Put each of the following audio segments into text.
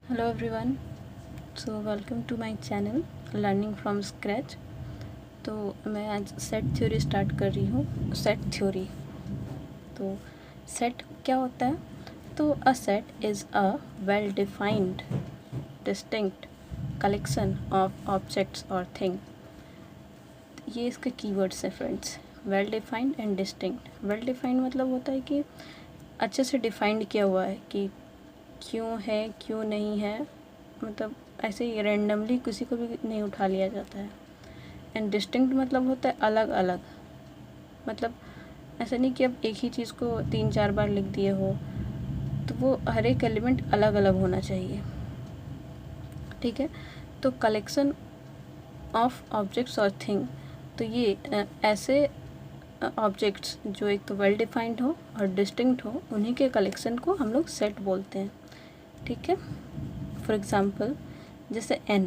Hello everyone, so welcome to my channel learning from scratch. तो मैं आज set theory start कर रही हूँ। सेट थ्योरी, तो सेट क्या होता है? तो a set is a well defined distinct collection of objects और थिंग। ये इसके कीवर्ड्स है friends, well defined and distinct. Well defined मतलब होता है कि अच्छे से डिफाइंड किया हुआ है कि क्यों है क्यों नहीं है, मतलब ऐसे ही रैंडमली किसी को भी नहीं उठा लिया जाता है। एंड डिस्टिंक्ट मतलब होता है अलग अलग, मतलब ऐसा नहीं कि अब एक ही चीज़ को 3-4 बार लिख दिए हो, तो वो हर एक एलिमेंट अलग अलग होना चाहिए। ठीक है, तो कलेक्शन ऑफ ऑब्जेक्ट्स और थिंग, तो ये ऐसे ऑब्जेक्ट्स जो एक तो वेल डिफाइंड हो और डिस्टिंक्ट हो, उन्हीं के कलेक्शन को हम लोग सेट बोलते हैं। ठीक है, फॉर एग्ज़ाम्पल जैसे n,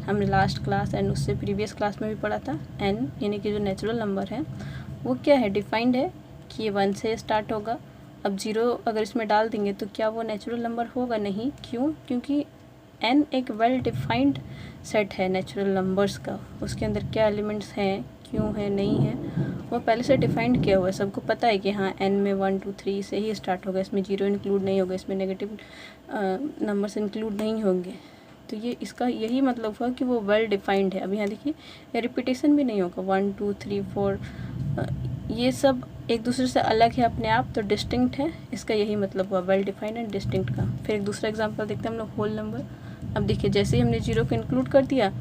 हमने लास्ट क्लास एंड उससे प्रीवियस क्लास में भी पढ़ा था। n यानी कि जो नेचुरल नंबर है वो क्या है, डिफाइंड है कि ये 1 से स्टार्ट होगा। अब 0 अगर इसमें डाल देंगे तो क्या वो नेचुरल नंबर होगा? नहीं। क्यों? क्योंकि n एक वेल डिफाइंड सेट है नेचुरल नंबर्स का। उसके अंदर क्या एलिमेंट्स हैं, क्यों है, नहीं है, वो पहले से डिफाइंड किया हुआ है। सबको पता है कि हाँ n में 1 2 3 से ही स्टार्ट होगा, इसमें 0 इंक्लूड नहीं होगा, इसमें नेगेटिव नंबर्स इंक्लूड नहीं होंगे। तो ये इसका यही मतलब हुआ कि वो वेल डिफाइंड है। अब यहाँ देखिए रिपीटेशन भी नहीं होगा, 1 2 3 4 ये सब एक दूसरे से अलग है अपने आप, तो डिस्टिंक्ट है। इसका यही मतलब हुआ वेल डिफाइंड एंड डिस्टिंक्ट का। फिर एक दूसरा एग्जांपल देखते हैं हम लोग, होल नंबर। अब देखिए जैसे ही हमने 0 को इंक्लूड कर दिया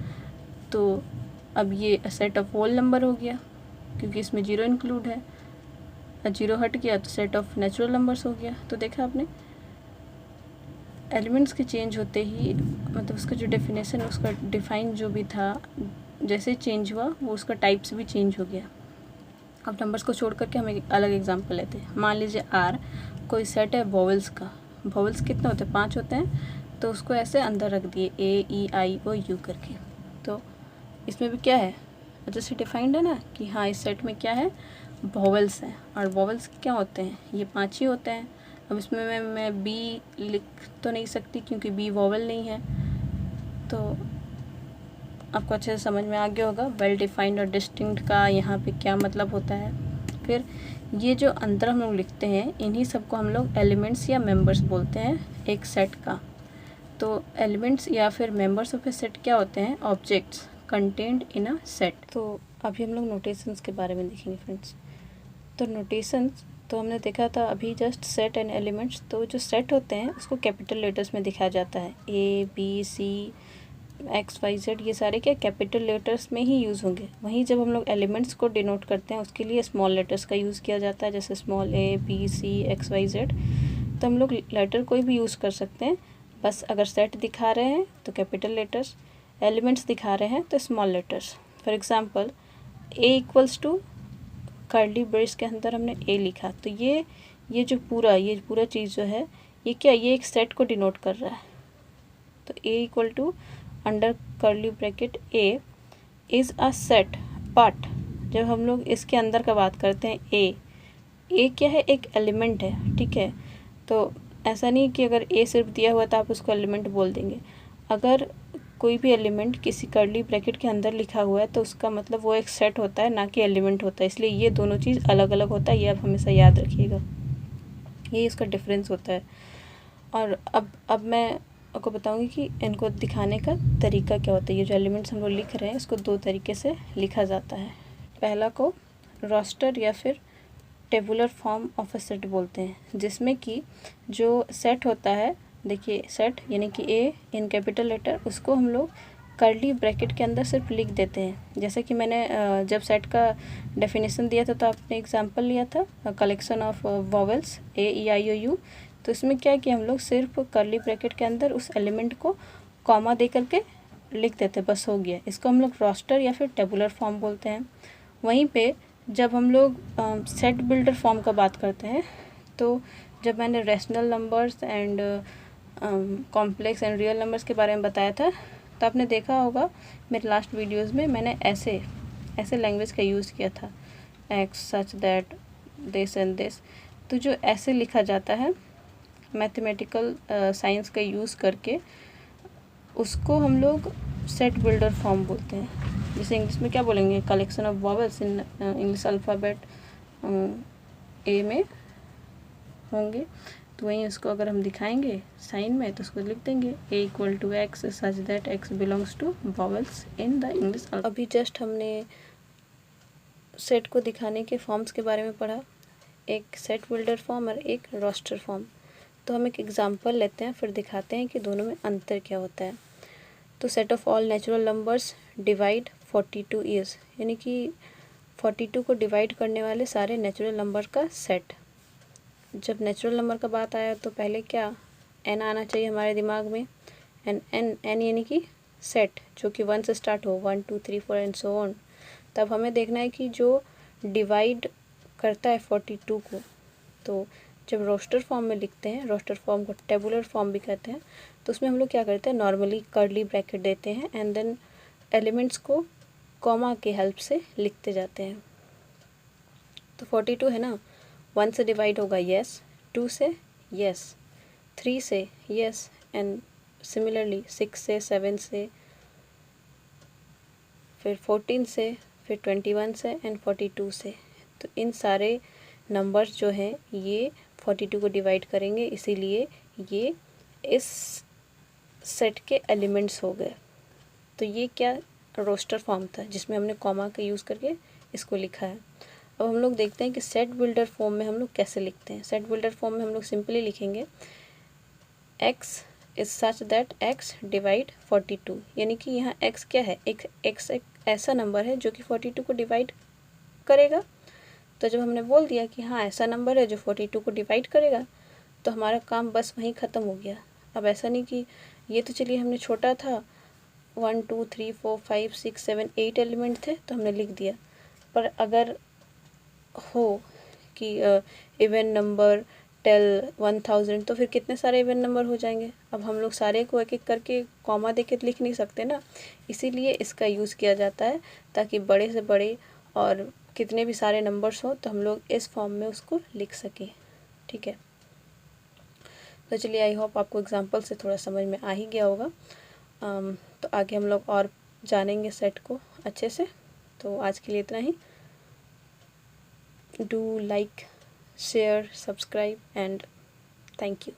तो अब ये सेट ऑफ होल नंबर हो गया, क्योंकि इसमें 0 इंक्लूड है। 0 हट गया तो सेट ऑफ नेचुरल नंबर्स हो गया। तो देखा आपने, एलिमेंट्स के चेंज होते ही मतलब उसका जो डेफिनेशन, उसका डिफाइन जो भी था, जैसे चेंज हुआ वो उसका टाइप्स भी चेंज हो गया। अब नंबर्स को छोड़ करके हम एक अलग एग्जांपल लेते हैं। मान लीजिए आर कोई सेट है वॉवल्स का। वॉवल्स कितने होते हैं? 5 होते हैं। तो उसको ऐसे अंदर रख दिए ए ई आई ओ यू करके। तो इसमें भी क्या है, अच्छे से डिफाइंड है ना कि हाँ इस सेट में क्या है, वॉवल्स हैं। और वॉवल्स क्या होते हैं? ये 5 ही होते हैं। अब इसमें मैं बी लिख तो नहीं सकती क्योंकि बी वॉवल नहीं है। तो आपको अच्छे से समझ में आ गया होगा वेल डिफाइंड और डिस्टिंक्ट का यहाँ पे क्या मतलब होता है। फिर ये जो अंतर हम लोग लिखते हैं, इन्हीं सबको हम लोग एलिमेंट्स या मेंबर्स बोलते हैं एक सेट का। तो एलिमेंट्स या फिर मेंबर्स ऑफ ए सेट क्या होते हैं? Objects content in a set. तो अभी हम लोग नोटेशंस के बारे में देखेंगे फ्रेंड्स। तो नोटेशंस तो हमने देखा था अभी जस्ट, सेट एंड एलिमेंट्स। तो जो सेट होते हैं उसको कैपिटल लेटर्स में दिखाया जाता है, A B C x Y Z, ये सारे क्या कैपिटल लेटर्स में ही यूज़ होंगे। वहीं जब हम लोग एलिमेंट्स को डिनोट करते हैं उसके लिए स्मॉल लेटर्स का यूज़ किया जाता है, जैसे small a B C x Y z. तो हम लोग लेटर कोई भी यूज़ कर सकते हैं, बस अगर सेट दिखा रहे हैं तो कैपिटल लेटर्स, एलिमेंट्स दिखा रहे हैं तो small letters. For example A equals to curly brace के अंदर हमने ए लिखा, तो ये जो पूरा चीज़ जो है, ये क्या, ये एक सेट को डिनोट कर रहा है। तो A equal to under curly bracket A is a set, but जब हम लोग इसके अंदर का बात करते हैं, ए क्या है, एक एलिमेंट है। ठीक है, तो ऐसा नहीं कि अगर ए सिर्फ दिया हुआ तो आप उसको एलिमेंट बोल देंगे। अगर कोई भी एलिमेंट किसी कर्ली ब्रैकेट के अंदर लिखा हुआ है तो उसका मतलब वो एक सेट होता है, ना कि एलिमेंट होता है। इसलिए ये दोनों चीज़ अलग अलग होता है, ये आप हमेशा याद रखिएगा, ये इसका डिफरेंस होता है। और अब मैं आपको बताऊंगी कि इनको दिखाने का तरीका क्या होता है। ये जो एलिमेंट्स हम लोग लिख रहे हैं इसको 2 तरीके से लिखा जाता है। पहला को रोस्टर या फिर tabular form of a set बोलते हैं, जिसमें कि जो सेट होता है, देखिए सेट यानी कि ए इन कैपिटल लेटर, उसको हम लोग कर्ली ब्रैकेट के अंदर सिर्फ लिख देते हैं। जैसे कि मैंने जब सेट का डेफिनेशन दिया था तो आपने एग्जांपल लिया था collection of vowels a e i o u. तो इसमें क्या है कि हम लोग सिर्फ कर्ली ब्रैकेट के अंदर उस एलिमेंट को कॉमा दे करके लिख देते, बस हो गया। इसको हम लोग रोस्टर या फिर टेबुलर फॉर्म बोलते हैं। वहीं पे जब हम लोग सेट बिल्डर फॉर्म का बात करते हैं, तो जब मैंने rational numbers and complex and real numbers के बारे में बताया था, तो आपने देखा होगा मेरे लास्ट वीडियोस में मैंने ऐसे लैंग्वेज का यूज़ किया था, x such that this and this. तो जो ऐसे लिखा जाता है मैथमेटिकल साइंस का यूज़ करके, उसको हम लोग सेट बिल्डर फॉर्म बोलते हैं। जैसे इंग्लिश में क्या बोलेंगे, collection of vowels in English alphabet ए में होंगे, तो वहीं उसको अगर हम दिखाएंगे साइन में तो उसको लिख देंगे A equal to x such that x belongs to vowels in the English. अभी जस्ट हमने सेट को दिखाने के फॉर्म्स के बारे में पढ़ा, एक सेट बिल्डर फॉर्म और एक रोस्टर फॉर्म। तो हम एक एग्जांपल लेते हैं, फिर दिखाते हैं कि दोनों में अंतर क्या होता है। तो set of all natural numbers divide 42 years, यानी कि 42 को डिवाइड करने वाले सारे नेचुरल नंबर का सेट। जब नेचुरल नंबर का बात आया तो पहले क्या एन आना चाहिए हमारे दिमाग में, एन एन एन यानी कि सेट जो कि 1 से स्टार्ट हो, 1 2 3 4 एंड सो ऑन। तब हमें देखना है कि जो डिवाइड करता है 42 को, तो जब रोस्टर फॉर्म में लिखते हैं, रोस्टर फॉर्म को टेबुलर फॉर्म भी कहते हैं, तो उसमें हम लोग क्या करते हैं, नॉर्मली कर्ली ब्रैकेट देते हैं एंड देन एलिमेंट्स को कॉमा के हेल्प से लिखते जाते हैं। तो 42 है ना, 1 से डिवाइड होगा यस, 2 से यस, 3 से यस, एंड सिमिलरली 6 से, 7 से, फिर 14 से, फिर 21 से एंड 42 से। तो इन सारे नंबर्स जो हैं ये 42 को डिवाइड करेंगे, इसीलिए ये इस सेट के एलिमेंट्स हो गए। तो ये क्या रोस्टर फॉर्म था जिसमें हमने कॉमा का यूज़ करके इसको लिखा है। अब हम लोग देखते हैं कि सेट बिल्डर फॉर्म में हम लोग कैसे लिखते हैं। सेट बिल्डर फॉर्म में हम लोग सिंपली लिखेंगे x is such that x divide 42, यानी कि यहाँ x क्या है, एक ऐसा नंबर है जो कि 42 को डिवाइड करेगा। तो जब हमने बोल दिया कि हाँ ऐसा नंबर है जो 42 को डिवाइड करेगा, तो हमारा काम बस वहीं ख़त्म हो गया। अब ऐसा नहीं कि ये तो चलिए हमने छोटा था, 1 2 3 4 5 6 7 8 एलिमेंट थे तो हमने लिख दिया, पर अगर हो कि इवन नंबर टेल 1000 तो फिर कितने सारे इवन नंबर हो जाएंगे। अब हम लोग सारे को एक एक करके कॉमा देके लिख नहीं सकते ना, इसीलिए इसका यूज़ किया जाता है ताकि बड़े से बड़े और कितने भी सारे नंबर्स हो तो हम लोग इस फॉर्म में उसको लिख सकें। ठीक है, तो चलिए आई होप आपको एग्जांपल से थोड़ा समझ में आ ही गया होगा। तो आगे हम लोग और जानेंगे सेट को अच्छे से। तो आज के लिए इतना ही। Do like, share, subscribe, and thank you.